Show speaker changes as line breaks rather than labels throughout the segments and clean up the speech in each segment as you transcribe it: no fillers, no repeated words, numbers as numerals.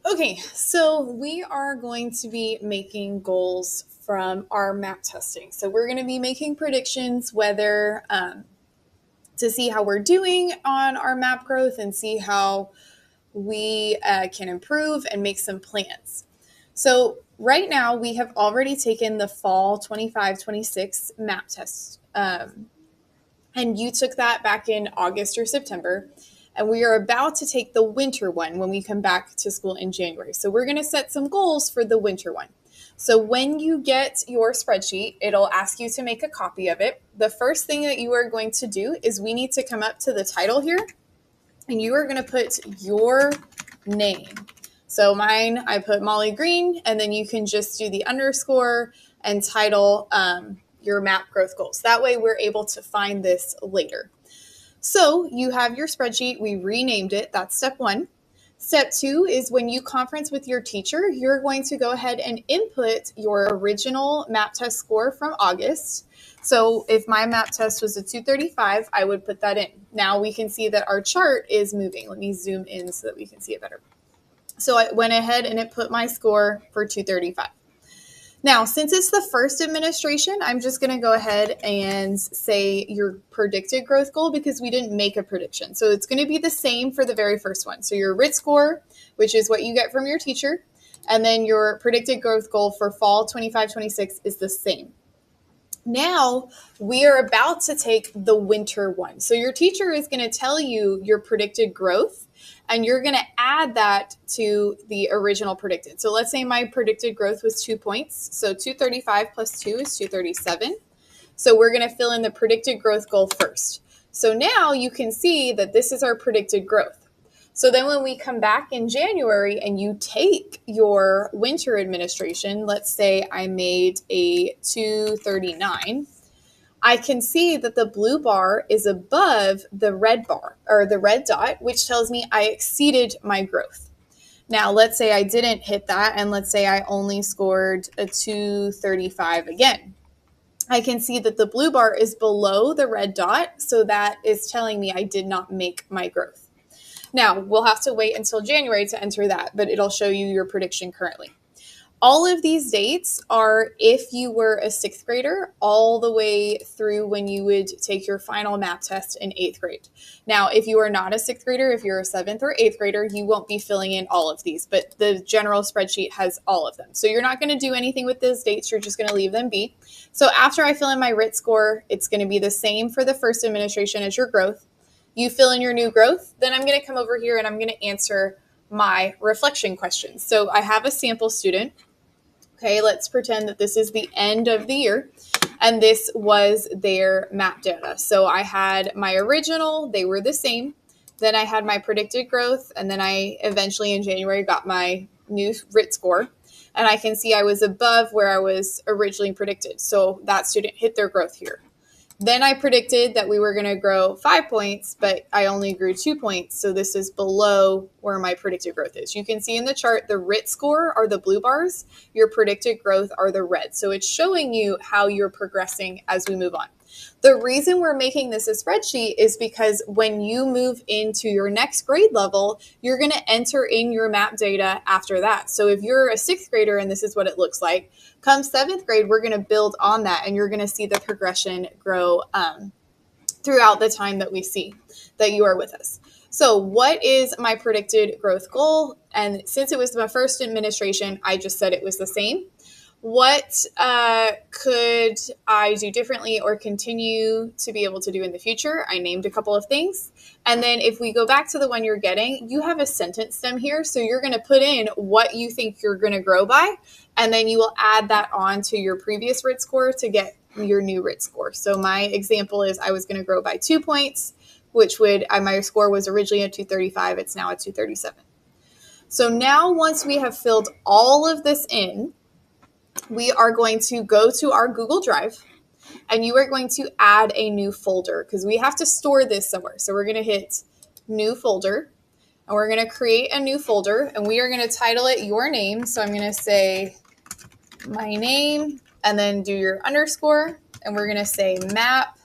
Okay, so we are going to be making goals from our map testing. So we're going to be making predictions whether to see how we're doing on our map growth and see how we can improve and make some plans. So right now we have already taken the fall 25-26 map test. And you took that back in August or September. And we are about to take the winter one when we come back to school in January. So we're going to set some goals for the winter one. So when you get your spreadsheet, it'll ask you to make a copy of it. The first thing that you are going to do is we need to come up to the title here, and you are going to put your name. So mine, I put Molly Green, and then you can just do the underscore and title your map growth goals. That way we're able to find this later. So you have your spreadsheet. We renamed it. That's step one. Step two is when you conference with your teacher, you're going to go ahead and input your original map test score from August. So if my map test was a 235, I would put that in. Now we can see that our chart is moving. Let me zoom in so that we can see it better. So I went ahead and it put my score for 235. Now, since it's the first administration, I'm just going to go ahead and say your predicted growth goal because we didn't make a prediction. So it's going to be the same for the very first one. So your RIT score, which is what you get from your teacher, and then your predicted growth goal for fall 25-26 is the same. Now we are about to take the winter one. So your teacher is going to tell you your predicted growth, and you're going to add that to the original predicted. So let's say my predicted growth was 2 points. So 235 plus 2 is 237. So we're going to fill in the predicted growth goal first. So now you can see that this is our predicted growth. So then when we come back in January and you take your winter administration, let's say I made a 239, I can see that the blue bar is above the red bar or the red dot, which tells me I exceeded my growth. Now, let's say I didn't hit that, and let's say I only scored a 235 again. I can see that the blue bar is below the red dot, so that is telling me I did not make my growth. Now, we'll have to wait until January to enter that, but it'll show you your prediction currently. All of these dates are if you were a 6th grader all the way through when you would take your final map test in 8th grade. Now, if you are not a 6th grader, if you're a 7th or 8th grader, you won't be filling in all of these, but the general spreadsheet has all of them. So you're not going to do anything with those dates. You're just going to leave them be. So after I fill in my RIT score, it's going to be the same for the first administration as your growth. You fill in your new growth, then I'm going to come over here and I'm going to answer my reflection questions. So I have a sample student. Okay, let's pretend that this is the end of the year and this was their map data. So I had my original, they were the same. Then I had my predicted growth, and then I eventually in January got my new RIT score. And I can see I was above where I was originally predicted. So that student hit their growth here. Then I predicted that we were going to grow 5 points, but I only grew 2 points. So this is below where my predicted growth is. You can see in the chart, the RIT score are the blue bars. Your predicted growth are the red. So it's showing you how you're progressing as we move on. The reason we're making this a spreadsheet is because when you move into your next grade level, you're going to enter in your map data after that. So if you're a 6th grader and this is what it looks like, come 7th grade, we're going to build on that and you're going to see the progression grow throughout the time that we see that you are with us. So what is my predicted growth goal? And since it was my first administration, I just said it was the same. What could I do differently or continue to be able to do in the future? I named a couple of things. And then if we go back to the one you're getting, you have a sentence stem here. So you're going to put in what you think you're going to grow by, and then you will add that on to your previous RIT score to get your new RIT score. So my example is I was going to grow by 2 points, which would, my score was originally a 235. It's now a 237. So now once we have filled all of this in, we are going to go to our Google Drive and you are going to add a new folder because we have to store this somewhere. So we're going to hit new folder and we're going to create a new folder and we are going to title it your name. So I'm going to say my name and then do your underscore and we're going to say map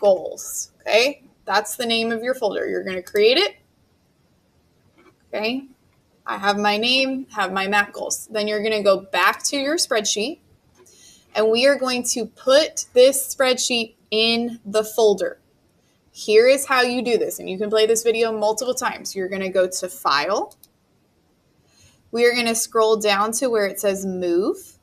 goals. Okay. That's the name of your folder. You're going to create it. Okay. I have my name, have my map goals. Then you're going to go back to your spreadsheet, and we are going to put this spreadsheet in the folder. Here is how you do this, and you can play this video multiple times. You're going to go to File. We are going to scroll down to where it says Move.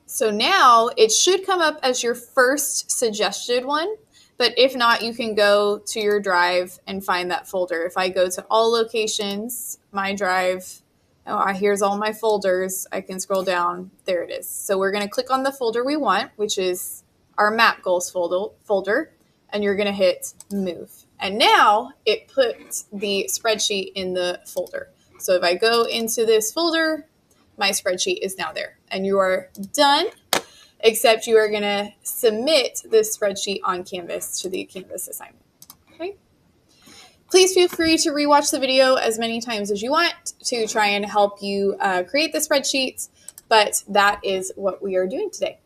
So now it should come up as your first suggested one, but if not, you can go to your drive and find that folder. If I go to All Locations, My Drive, here's all my folders, I can scroll down, there it is. So we're going to click on the folder we want, which is our Map Goals folder, and you're going to hit Move. And now it puts the spreadsheet in the folder. So if I go into this folder, my spreadsheet is now there, and you are done, except you are going to submit this spreadsheet on Canvas to the Canvas assignment. Okay. Please feel free to rewatch the video as many times as you want to try and help you create the spreadsheets, but that is what we are doing today.